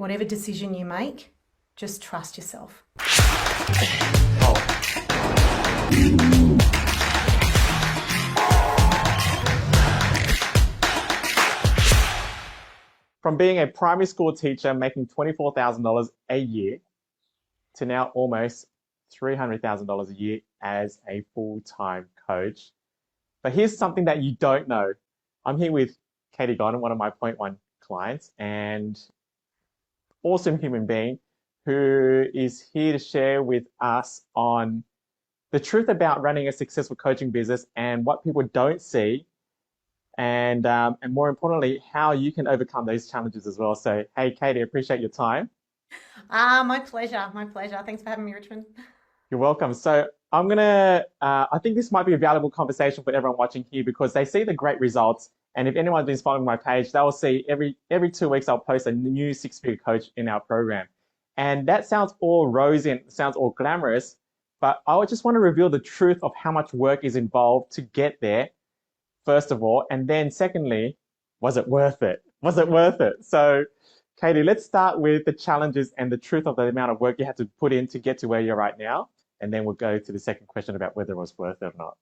whatever decision you make, just trust yourself. From being a primary school teacher making $24,000 a year to now almost $300,000 a year as a full-time coach. But here's something that you don't know. I'm here with Katie Gordon, one of my Point One clients, and awesome human being who is here to share with us on the truth about running a successful coaching business and what people don't see, and more importantly, how you can overcome those challenges as well. So, hey, Katie, appreciate your time. My pleasure. My pleasure. Thanks for having me, Richmond. You're welcome. So I think this might be a valuable conversation for everyone watching here because they see the great results. And if anyone's been following my page, they will see every 2 weeks I'll post a new six-figure coach in our program. And that sounds all rosy and sounds all glamorous, but I would just want to reveal the truth of how much work is involved to get there, first of all. And then secondly, was it worth it? Was it worth it? So Katie, let's start with the challenges and the truth of the amount of work you had to put in to get to where you're right now. And then we'll go to the second question about whether it was worth it or not.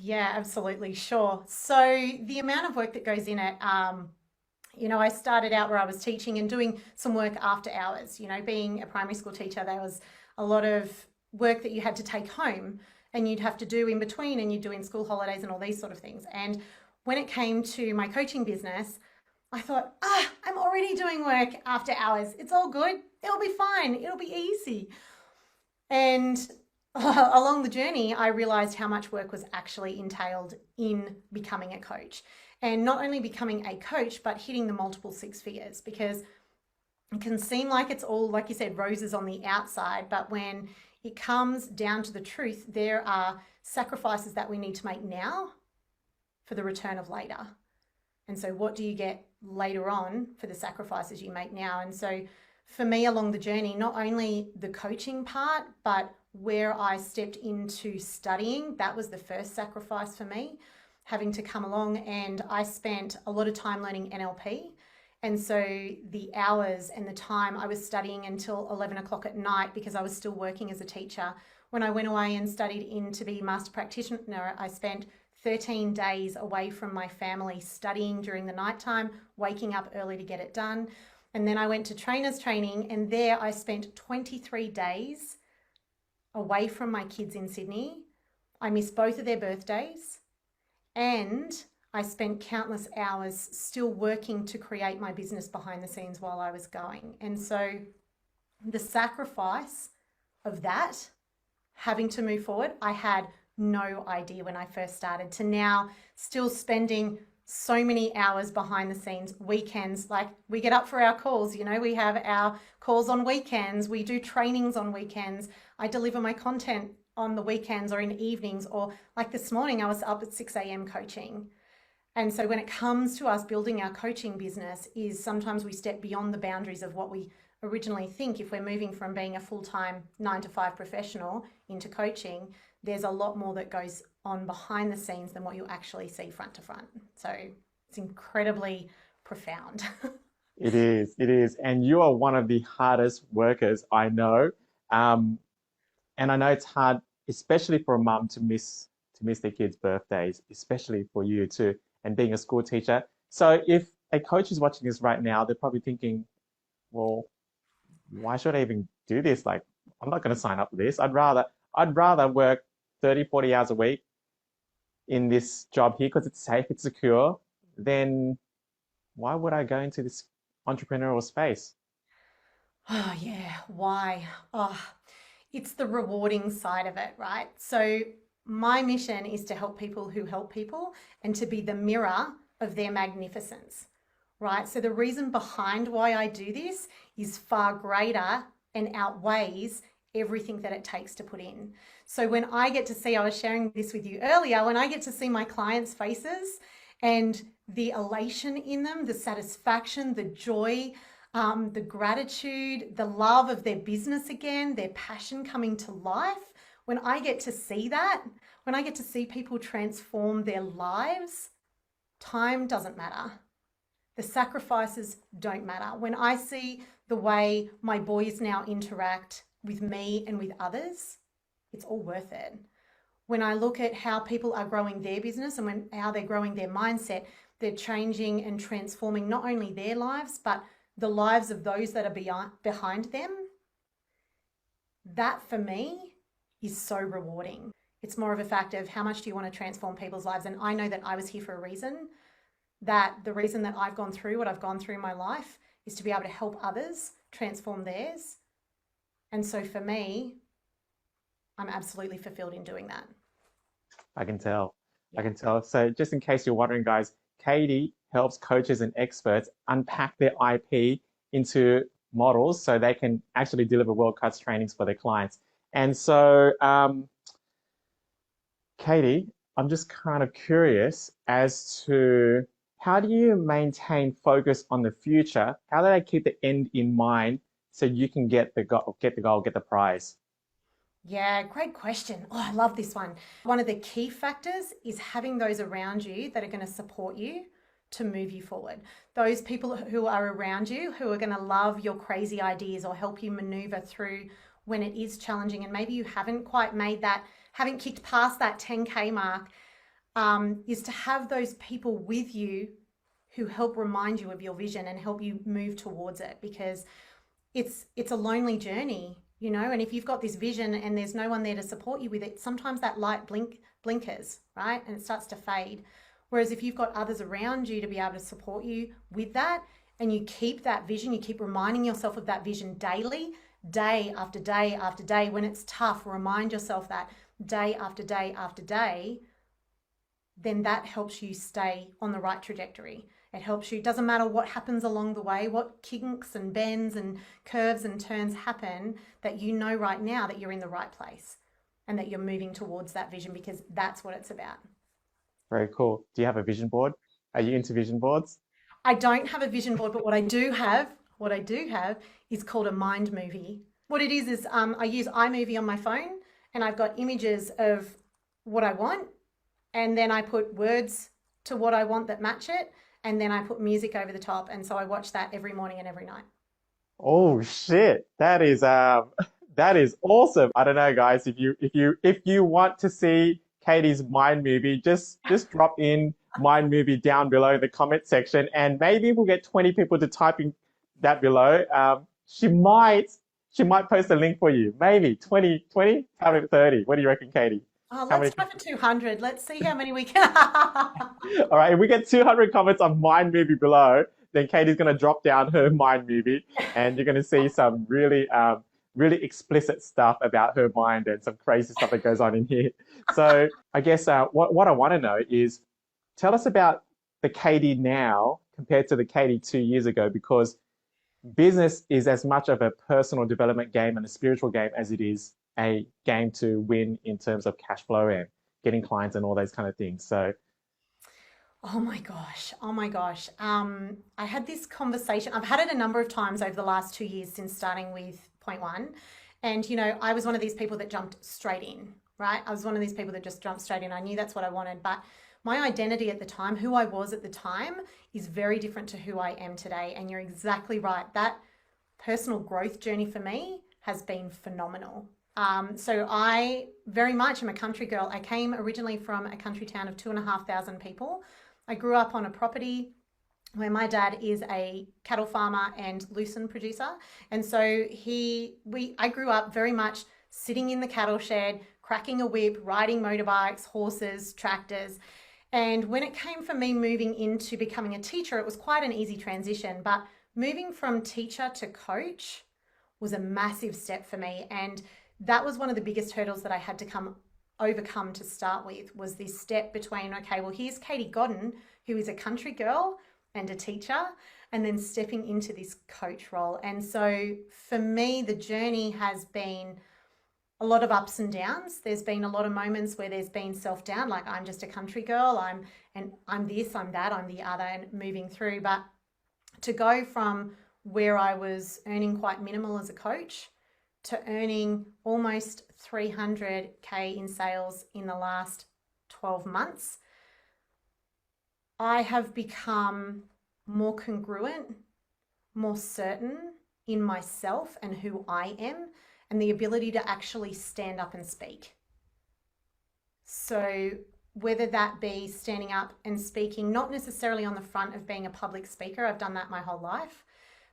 Yeah, absolutely. Sure. So the amount of work that goes in it, I started out where I was teaching and doing some work after hours. Being a primary school teacher, there was a lot of work that you had to take home and you'd have to do in between, and you'd do in school holidays and all these sort of things. And when it came to my coaching business, I thought, I'm already doing work after hours. It's all good. It'll be fine. It'll be easy. And along the journey, I realized how much work was actually entailed in becoming a coach. And not only becoming a coach, but hitting the multiple six figures, because it can seem like it's all, like you said, roses on the outside. But when it comes down to the truth, there are sacrifices that we need to make now for the return of later. And so what do you get later on for the sacrifices you make now? And so for me along the journey, not only the coaching part, but where I stepped into studying, that was the first sacrifice for me, having to come along. And I spent a lot of time learning NLP. And so the hours and the time I was studying until 11 o'clock at night because I was still working as a teacher. When I went away and studied in to be a master practitioner, I spent 13 days away from my family studying during the nighttime, waking up early to get it done. And then I went to trainers training, and there I spent 23 days away from my kids in Sydney. I missed both of their birthdays, and I spent countless hours still working to create my business behind the scenes while I was going. And so the sacrifice of that, having to move forward, I had no idea when I first started, to now still spending so many hours behind the scenes, weekends. Like, we get up for our calls, we have our calls on weekends, we do trainings on weekends, I deliver my content on the weekends or in evenings, or like this morning I was up at 6 a.m. coaching. And so when it comes to us building our coaching business, is sometimes we step beyond the boundaries of what we originally think. If we're moving from being a full-time 9-to-5 professional into coaching, there's a lot more that goes on behind the scenes than what you actually see front to front. So it's incredibly profound. It is. And you are one of the hardest workers I know. And I know it's hard, especially for a mum to miss their kids' birthdays, especially for you too, and being a school teacher. So if a coach is watching this right now, they're probably thinking, well, why should I even do this? Like, I'm not going to sign up for this. I'd rather work 30, 40 hours a week in this job here because it's safe, it's secure. Then why would I go into this entrepreneurial space? Oh yeah, why? It's the rewarding side of it, right? So my mission is to help people who help people and to be the mirror of their magnificence, right? So the reason behind why I do this is far greater and outweighs everything that it takes to put in. So when I get to see, I was sharing this with you earlier, when I get to see my clients' faces and the elation in them, the satisfaction, the joy, the gratitude, the love of their business again, their passion coming to life, when I get to see that, when I get to see people transform their lives, time doesn't matter. The sacrifices don't matter. When I see the way my boys now interact with me and with others, it's all worth it. When I look at how people are growing their business and how they're growing their mindset, they're changing and transforming not only their lives, but the lives of those that are behind them. That for me is so rewarding. It's more of a fact of how much do you want to transform people's lives? And I know that I was here for a reason, that the reason that I've gone through what I've gone through in my life is to be able to help others transform theirs. And so for me, I'm absolutely fulfilled in doing that. I can tell. I Yeah. can tell. So just in case you're wondering, guys, Katie helps coaches and experts unpack their IP into models so they can actually deliver world-class trainings for their clients. And so, Katie, I'm just kind of curious as to how do you maintain focus on the future? How do they keep the end in mind so you can get the goal, get the prize? Yeah, great question. Oh, I love this one. One of the key factors is having those around you that are going to support you to move you forward. Those people who are around you who are going to love your crazy ideas or help you maneuver through when it is challenging and maybe you haven't quite made that, haven't kicked past that 10K mark, is to have those people with you who help remind you of your vision and help you move towards it, because it's a lonely journey, you know, and if you've got this vision and there's no one there to support you with it, sometimes that light blinkers, right? And it starts to fade. Whereas if you've got others around you to be able to support you with that, and you keep that vision, you keep reminding yourself of that vision daily, day after day after day. When it's tough, remind yourself that day after day after day, then that helps you stay on the right trajectory. It helps you, it doesn't matter what happens along the way, what kinks and bends and curves and turns happen, that you know right now that you're in the right place and that you're moving towards that vision, because that's what it's about. Very cool. Do you have a vision board? Are you into vision boards? I don't have a vision board, but what I do have is called a mind movie. What it is I use iMovie on my phone and I've got images of what I want, and then I put words to what I want that match it, and then I put music over the top, and so I watch that every morning and every night. Oh shit. That is awesome. I don't know, guys, if you want to see Katie's mind movie, just drop in mind movie down below in the comment section and maybe we'll get 20 people to type in that below. She might post a link for you. Maybe 20, 20, how about 30? What do you reckon, Katie? Oh, How let's many? try for 200. Let's see how many we can. All right, if we get 200 comments on Mind Movie below, then Katie's going to drop down her Mind Movie, and you're going to see some really explicit stuff about her mind and some crazy stuff that goes on in here. So I guess what I want to know is, tell us about the Katie now compared to the Katie 2 years ago, because business is as much of a personal development game and a spiritual game as it is a game to win in terms of cash flow and getting clients and all those kind of things. So Oh my gosh. Oh my gosh. I had this conversation. I've had it a number of times over the last 2 years since starting with Point One. And, you know, I was one of these people that jumped straight in, right? I was one of these people that just jumped straight in. I knew that's what I wanted. But my identity at the time, who I was at the time, is very different to who I am today. And you're exactly right. That personal growth journey for me has been phenomenal. So I very much am a country girl. I came originally from a country town of 2,500 people. I grew up on a property where my dad is a cattle farmer and lucerne producer. And so I grew up very much sitting in the cattle shed, cracking a whip, riding motorbikes, horses, tractors. And when it came for me moving into becoming a teacher, it was quite an easy transition. But moving from teacher to coach was a massive step for me. And that was one of the biggest hurdles that I had to overcome to start with, was this step between, okay, well, here's Katie Godden, who is a country girl and a teacher, and then stepping into this coach role. And so for me, the journey has been a lot of ups and downs. There's been a lot of moments where there's been self-doubt, like I'm just a country girl, I'm this, I'm that, I'm the other, and moving through. But to go from where I was earning quite minimal as a coach to earning almost 300K in sales in the last 12 months, I have become more congruent, more certain in myself and who I am, and the ability to actually stand up and speak. So whether that be standing up and speaking, not necessarily on the front of being a public speaker, I've done that my whole life,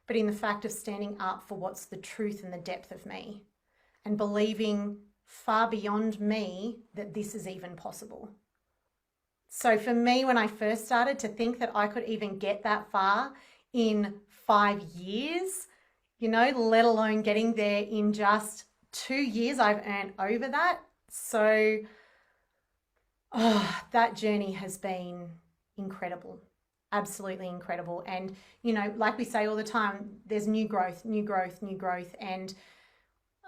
but in the fact of standing up for what's the truth and the depth of me, and believing far beyond me that this is even possible. So for me, when I first started, to think that I could even get that far in 5 years, let alone getting there in just 2 years, I've earned over that. So that journey has been incredible, absolutely incredible. And, like we say all the time, there's new growth. And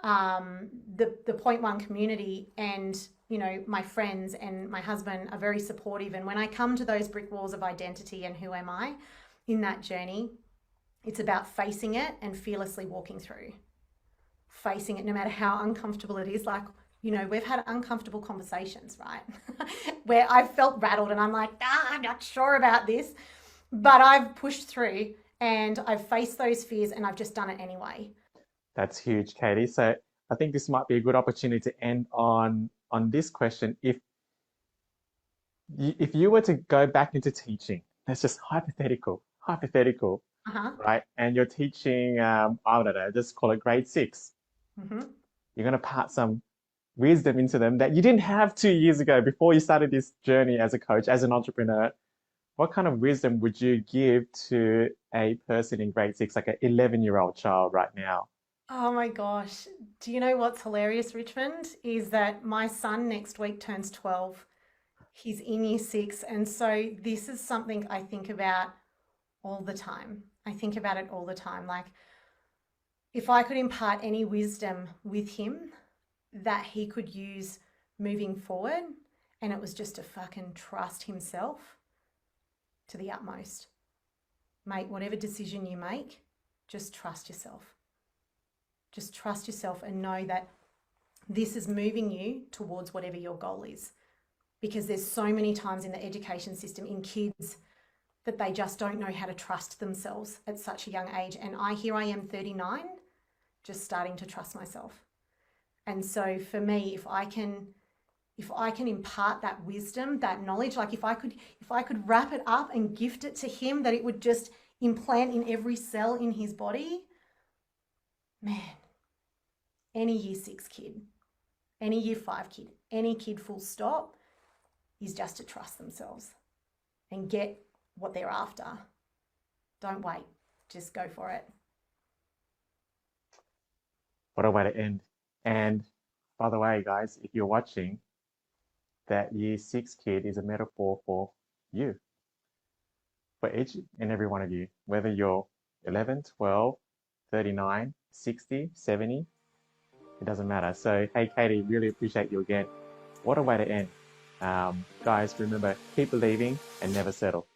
the Point One community and, my friends and my husband are very supportive. And when I come to those brick walls of identity and who am I in that journey, it's about facing it and fearlessly walking through. Facing it no matter how uncomfortable it is. Like, we've had uncomfortable conversations, right? Where I've felt rattled and I'm like, I'm not sure about this. But I've pushed through and I've faced those fears and I've just done it anyway. That's huge, Katie. So I think this might be a good opportunity to end on this question. If you were to go back into teaching, that's just hypothetical, right? And you're teaching, I don't know, just call it grade 6. Mm-hmm. You're going to part some wisdom into them that you didn't have 2 years ago before you started this journey as a coach, as an entrepreneur. What kind of wisdom would you give to a person in grade 6, like an 11-year-old child right now? Oh my gosh. Do you know what's hilarious, Richmond? Is that my son next week turns 12. He's in year 6. And so this is something I think about all the time. I think about it all the time. Like, if I could impart any wisdom with him that he could use moving forward, and it was just to fucking trust himself to the utmost. Mate, whatever decision you make, just trust yourself. Just trust yourself and know that this is moving you towards whatever your goal is. Because there's so many times in the education system, in kids, that they just don't know how to trust themselves at such a young age. And here I am 39, just starting to trust myself. And so for me, if I can impart that wisdom, that knowledge, like if I could wrap it up and gift it to him, that it would just implant in every cell in his body, man, any year 6 kid, any year 5 kid, any kid full stop, is just to trust themselves and get what they're after. Don't wait, just go for it. What a way to end. And by the way, guys, if you're watching, that year 6 kid is a metaphor for you, for each and every one of you, whether you're 11, 12, 39, 60, 70, it doesn't matter. So, hey, Katie, really appreciate you again. What a way to end. Guys, remember, keep believing and never settle.